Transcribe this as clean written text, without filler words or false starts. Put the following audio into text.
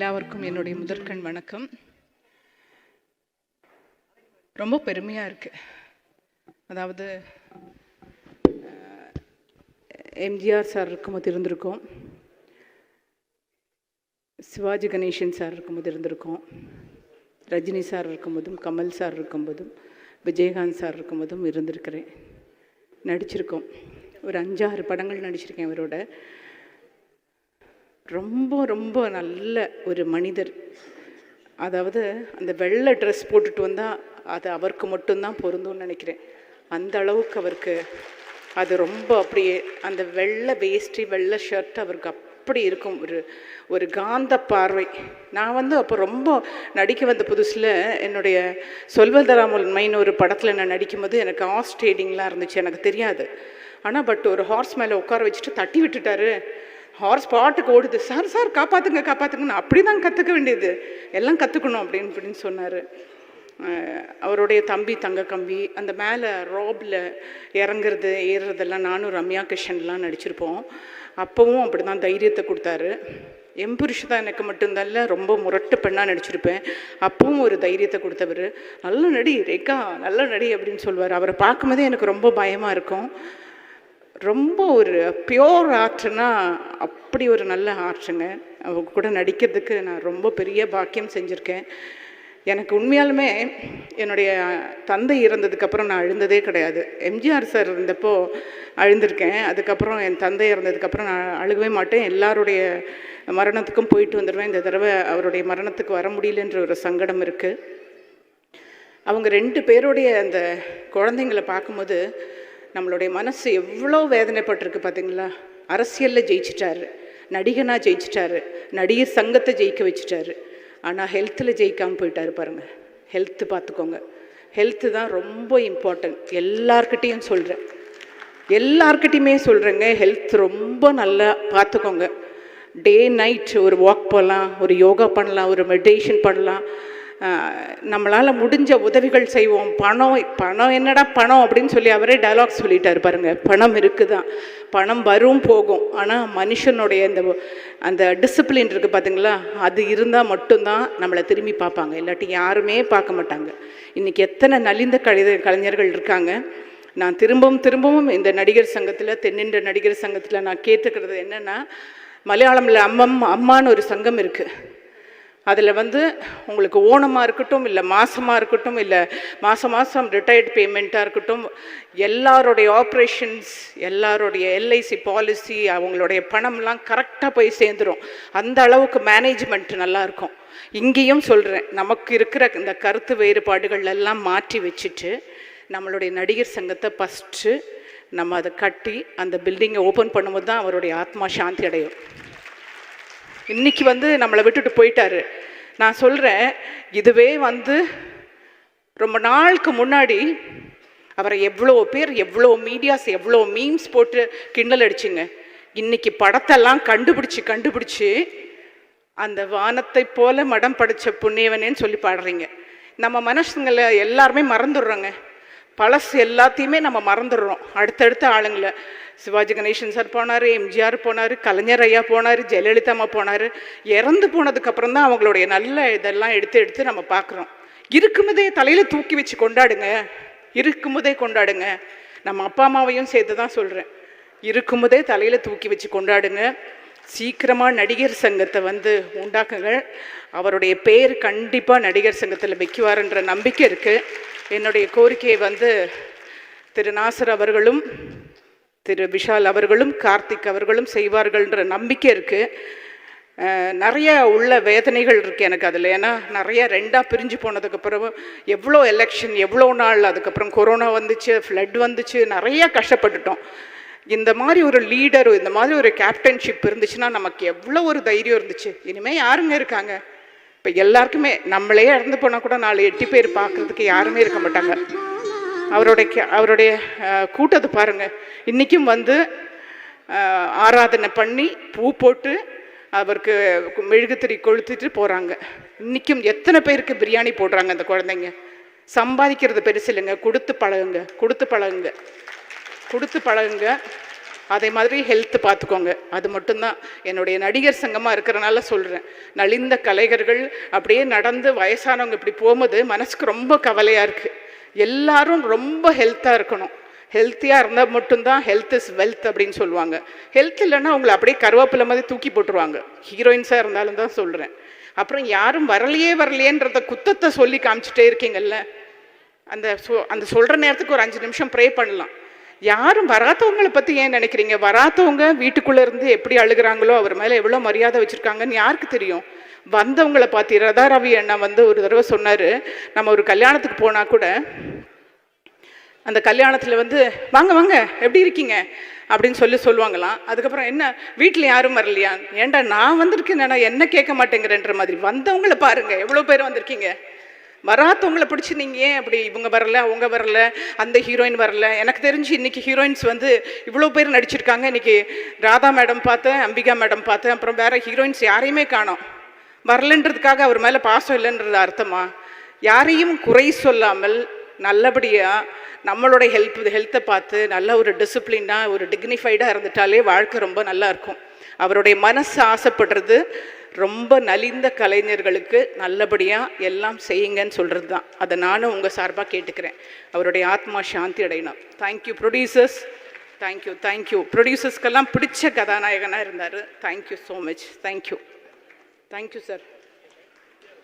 எல்லாருக்கும் என்னுடைய முதற்கண் வணக்கம். ரொம்ப பெருமையாக இருக்குது. அதாவது எம்ஜிஆர் சார் இருக்கும்போது இருந்திருக்கோம், சிவாஜி கணேசன் சார் இருக்கும்போது இருந்திருக்கோம், ரஜினி சார் இருக்கும்போதும், கமல் சார் இருக்கும்போதும், விஜயகாந்த் சார் இருக்கும்போதும் இருந்திருக்கிறேன், நடிச்சிருக்கோம். ஒரு 5-6 படங்கள் நடிச்சிருக்கேன் அவரோட. ரொம்ப ரொம்ப நல்ல ஒரு மனிதர். அதாவது அந்த வெள்ளை ட்ரெஸ் போட்டுட்டு வந்தால் அது அவருக்கு மட்டும்தான் பொருந்தும்னு நினைக்கிறேன். அந்த அளவுக்கு அவருக்கு அது ரொம்ப அப்படியே அந்த வெள்ளை வேஷ்டி வெள்ளை ஷர்ட் அவருக்கு அப்படி இருக்கும். ஒரு காந்த பார்வை. நான் அப்போ ரொம்ப நடிக்க வந்த புதுசில் என்னுடைய சொல்வதராமல்மைன்னு ஒரு படத்தில் நான் நடிக்கும்போது எனக்கு ஹார்ஸ் ட்ரேடிங்லாம் இருந்துச்சு, எனக்கு தெரியாது. ஆனால் ஒரு ஹார்ஸ் மேலே உட்கார வச்சுட்டு தட்டி விட்டுட்டாரு. ஹார்ஸ் பாட்டுக்கு ஓடுது. சார் சார் காப்பாற்றுங்க காப்பாற்றுங்கன்னு. அப்படி தான் கற்றுக்க வேண்டியது, எல்லாம் கற்றுக்கணும் அப்படின்னு சொன்னார். அவருடைய தம்பி தங்க கம்பி அந்த மேலே ராபில் இறங்குறது ஏறுறதெல்லாம் நானும் ரம்யா கிருஷ்ணன்லாம் நடிச்சிருப்போம். அப்போவும் அப்படி தான் தைரியத்தை கொடுத்தாரு. எம்புருஷ் தான் எனக்கு மட்டும்தான் ரொம்ப முரட்டு பெண்ணாக நடிச்சிருப்பேன். அப்பவும் ஒரு தைரியத்தை கொடுத்தவர். நல்ல நடி ரேகா, நல்ல நடி அப்படின்னு சொல்லுவார். அவரை பார்க்கும்போதே எனக்கு ரொம்ப பயமாக இருக்கும். ரொம்ப ஒரு பியோர் ஆர்ட்னா அப்படி ஒரு நல்ல ஆர்ட்ஸுங்க. அவங்க கூட நடிக்கிறதுக்கு நான் ரொம்ப பெரிய பாக்கியம் செஞ்சுருக்கேன். எனக்கு உண்மையாலுமே என்னுடைய தந்தை இறந்ததுக்கப்புறம் நான் அழுந்ததே கிடையாது. எம்ஜிஆர் சார் இருந்தப்போ அழுந்திருக்கேன். அதுக்கப்புறம் என் தந்தை இறந்ததுக்கப்புறம் நான் அழுகவே மாட்டேன். எல்லாருடைய மரணத்துக்கும் போயிட்டு வந்துடுவேன். இந்த தடவை அவருடைய மரணத்துக்கு வர முடியலன்ற ஒரு சங்கடம் இருக்குது. அவங்க 2 பேருடைய அந்த குழந்தைங்களை பார்க்கும்போது நம்மளுடைய மனசு எவ்வளோ வேதனைப்பட்டிருக்கு பார்த்தீங்களா. அரசியலில் ஜெயிச்சிட்டாரு, நடிகனாக ஜெயிச்சிட்டாரு, நடிகர் சங்கத்தை ஜெயிக்க வச்சுட்டாரு. ஆனால் ஹெல்த்தில் ஜெயிக்காமல் போயிட்டாரு பாருங்கள். ஹெல்த்து பார்த்துக்கோங்க. ஹெல்த்து தான் ரொம்ப இம்பார்ட்டன்ட். எல்லார்கிட்டையுமே சொல்கிறேங்க, ஹெல்த் ரொம்ப நல்லா பார்த்துக்கோங்க. டே நைட் ஒரு வாக் போகலாம், ஒரு யோகா பண்ணலாம், ஒரு மெடிடேஷன் பண்ணலாம். நம்மளால் முடிஞ்ச உதவிகள் செய்வோம். பணம் என்னடா பணம் அப்படின்னு சொல்லி அவரே டயலாக் சொல்லிட்டார் பாருங்கள். பணம் இருக்குதான், பணம் வரும் போகும். ஆனால் மனுஷனுடைய அந்த டிசிப்ளின் இருக்குது பார்த்தீங்களா, அது இருந்தால் மட்டும்தான் நம்மளை திரும்பி பார்ப்பாங்க. இல்லாட்டி யாருமே பார்க்க மாட்டாங்க. இன்றைக்கி எத்தனை நலிந்த கலைஞர்கள் இருக்காங்க. நான் திரும்பவும் இந்த நடிகர் சங்கத்தில், தென்னிந்திய நடிகர் சங்கத்தில் நான் கேட்டுக்கிறது என்னென்னா, மலையாளமில் அம்மான்னு ஒரு சங்கம் இருக்குது. அதில் உங்களுக்கு ஓணமாக இருக்கட்டும், இல்லை மாதமாக இருக்கட்டும், இல்லை மாதம் ரிட்டையர்ட் பேமெண்ட்டாக இருக்கட்டும், எல்லாருடைய ஆப்ரேஷன்ஸ், எல்லாருடைய எல்ஐசி பாலிசி, அவங்களுடைய பணம்லாம் கரெக்டாக போய் சேர்ந்துடும். அந்த அளவுக்கு மேனேஜ்மெண்ட் நல்லாயிருக்கும். இங்கேயும் சொல்கிறேன், நமக்கு இருக்கிற இந்த கருத்து வேறுபாடுகள் எல்லாம் மாற்றி வச்சுட்டு நம்மளுடைய நடிகர் சங்கத்தை ஃபஸ்ட்டு நம்ம அதை கட்டி அந்த பில்டிங்கை ஓப்பன் பண்ணும்போது தான் அவருடைய ஆத்மா சாந்தி அடையும். இன்றைக்கி நம்மளை விட்டுட்டு போயிட்டாரு. நான் சொல்கிறேன், இதுவே ரொம்ப நாளுக்கு முன்னாடி அவரை எவ்வளோ பேர், எவ்வளோ மீடியாஸ், எவ்வளோ மீம்ஸ் போட்டு கிண்டல் அடிச்சுங்க. இன்றைக்கி படத்தெல்லாம் கண்டுபிடிச்சி அந்த வானத்தை போல மடம் படைச்ச புண்ணியவனேன்னு சொல்லி பாடுறீங்க. நம்ம மனுஷங்களை எல்லாருமே மறந்துடுறோங்க. பழசு எல்லாத்தையுமே நம்ம மறந்துடுறோம். அடுத்தடுத்த ஆளுங்களை, சிவாஜி கணேசன் சார் போனார், எம்ஜிஆர் போனார், கலைஞர் ஐயா போனார், ஜெயலலிதா அம்மா போனார். இறந்து போனதுக்கப்புறம் தான் அவங்களுடைய நல்ல இதெல்லாம் எடுத்து நம்ம பார்க்குறோம். இருக்கும்போதே தலையில் தூக்கி வச்சு கொண்டாடுங்க. நம்ம அப்பா அம்மாவையும் சேர்த்து தான் சொல்கிறேன். இருக்கும்போதே தலையில் தூக்கி வச்சு கொண்டாடுங்க. சீக்கிரமாக நடிகர் சங்கத்தை உண்டாக்குங்க. அவருடைய பேர் கண்டிப்பாக நடிகர் சங்கத்தில் வைக்குவாருன்ற நம்பிக்கை இருக்குது. என்னுடைய கோரிக்கையை திரு நாசர் அவர்களும், திரு விஷால் அவர்களும், கார்த்திக் அவர்களும் செய்வார்கள்ன்ற நம்பிக்கை இருக்குது. நிறைய உள்ள வேதனைகள் இருக்குது எனக்கு அதில். ஏன்னா நிறைய 2ஆக பிரிஞ்சு போனதுக்கப்புறம் எவ்வளோ எலெக்ஷன், எவ்வளோ நாள், அதுக்கப்புறம் கொரோனா வந்துச்சு, ஃப்ளட் வந்துச்சு, நிறைய கஷ்டப்பட்டுட்டோம். இந்த மாதிரி ஒரு லீடர், இந்த மாதிரி ஒரு கேப்டன்ஷிப் இருந்துச்சுன்னா நமக்கு எவ்வளோ ஒரு தைரியம் இருந்துச்சு. இனிமேல் யாருங்க இருக்காங்க? இப்போ எல்லாருக்குமே நம்மளே இறந்து போனால் கூட 4-8 பேர் பார்க்குறதுக்கு யாருமே இருக்க மாட்டாங்க. அவருடைய கூட்டத்தை பாருங்கள். இன்றைக்கும் ஆராதனை பண்ணி பூ போட்டு அவருக்கு மெழுகுத்திரி கொளுத்திட்டு போகிறாங்க. இன்றைக்கும் எத்தனை பேருக்கு பிரியாணி போடுறாங்க அந்த குழந்தைங்க. சம்பாதிக்கிறது பெருசு இல்லைங்க. கொடுத்து பழகுங்க. அதே மாதிரி ஹெல்த்து பார்த்துக்கோங்க. அது மட்டும்தான் என்னுடைய நடிகர் சங்கமாக இருக்கிறனால சொல்கிறேன். நலிந்த கலைஞர்கள் அப்படியே நடந்து வயசானவங்க இப்படி போகும்போது மனசுக்கு ரொம்ப கவலையாக இருக்குது. எல்லாரும் ரொம்ப ஹெல்த்தாக இருக்கணும். ஹெல்த்தியாக இருந்தால் மட்டும்தான் ஹெல்த் இஸ் வெல்த் அப்படின்னு சொல்லுவாங்க. ஹெல்த் இல்லைன்னா உங்களை அப்படியே கருவேப்பிலை மாதிரி தூக்கி போட்டுருவாங்க. ஹீரோயின்ஸாக இருந்தாலும் தான் சொல்கிறேன். அப்புறம் யாரும் வரலையேன்றத குத்தத்தை சொல்லி காமிச்சிட்டே இருக்கீங்கல்ல, அந்த சொல்கிற நேரத்துக்கு ஒரு 5 நிமிஷம் ப்ரே பண்ணலாம். யாரும் வராதவங்களை பற்றி ஏன் நினைக்கிறீங்க? வராதவங்க வீட்டுக்குள்ளே இருந்து எப்படி அழுகிறாங்களோ, அவர் மேலே எவ்வளோ மரியாதை வச்சுருக்காங்கன்னு யாருக்கு தெரியும்? வந்தவங்களை பார்த்து ரதா ரவி அண்ணா ஒரு தடவை சொன்னார், நம்ம ஒரு கல்யாணத்துக்கு போனால் கூட அந்த கல்யாணத்தில் வாங்க வாங்க எப்படி இருக்கீங்க அப்படின்னு சொல்லுவாங்களாம். அதுக்கப்புறம் என்ன வீட்டில் யாரும் வரலையா? ஏன்டா நான் வந்திருக்கேன், என்ன கேட்க மாட்டேங்கிறன்ற மாதிரி. வந்தவங்களை பாருங்கள் எவ்வளோ பேர் வந்திருக்கீங்க. வராதவங்களை பிடிச்சி நீங்கள் ஏன் அப்படி இவங்க வரல அவங்க வரல அந்த ஹீரோயின் வரல? எனக்கு தெரிஞ்சு இன்றைக்கி ஹீரோயின்ஸ் இவ்வளோ பேர் நடிச்சிருக்காங்க. இன்றைக்கி ராதா மேடம் பார்த்தேன், அம்பிகா மேடம் பார்த்தேன், அப்புறம் வேறு ஹீரோயின்ஸ் யாரையுமே காணோம். வரலன்றதுக்காக அவர் மேலே பாசம் இல்லைன்றது அர்த்தமா? யாரையும் குறை சொல்லாமல் நல்லபடியாக நம்மளோட ஹெல்த்தை பார்த்து நல்ல ஒரு டிசிப்ளினாக ஒரு டிக்னிஃபைடாக இருந்துட்டாலே வாழ்க்கை ரொம்ப நல்லா இருக்கும். அவருடைய மனசு ஆசைப்படுறது ரொம்ப நலிந்த கலைஞர்களுக்கு நல்லபடியாக எல்லாம் செய்யுங்கன்னு சொல்கிறது தான். அதை நானும் உங்கள் சார்பாக கேட்டுக்கிறேன். அவருடைய ஆத்மா சாந்தி அடையணும். Thank you producers. தேங்க்யூ ப்ரொடியூசர்ஸ்க்கெல்லாம் பிடிச்ச கதாநாயகனாக இருந்தார். Thank you so much. Thank you sir.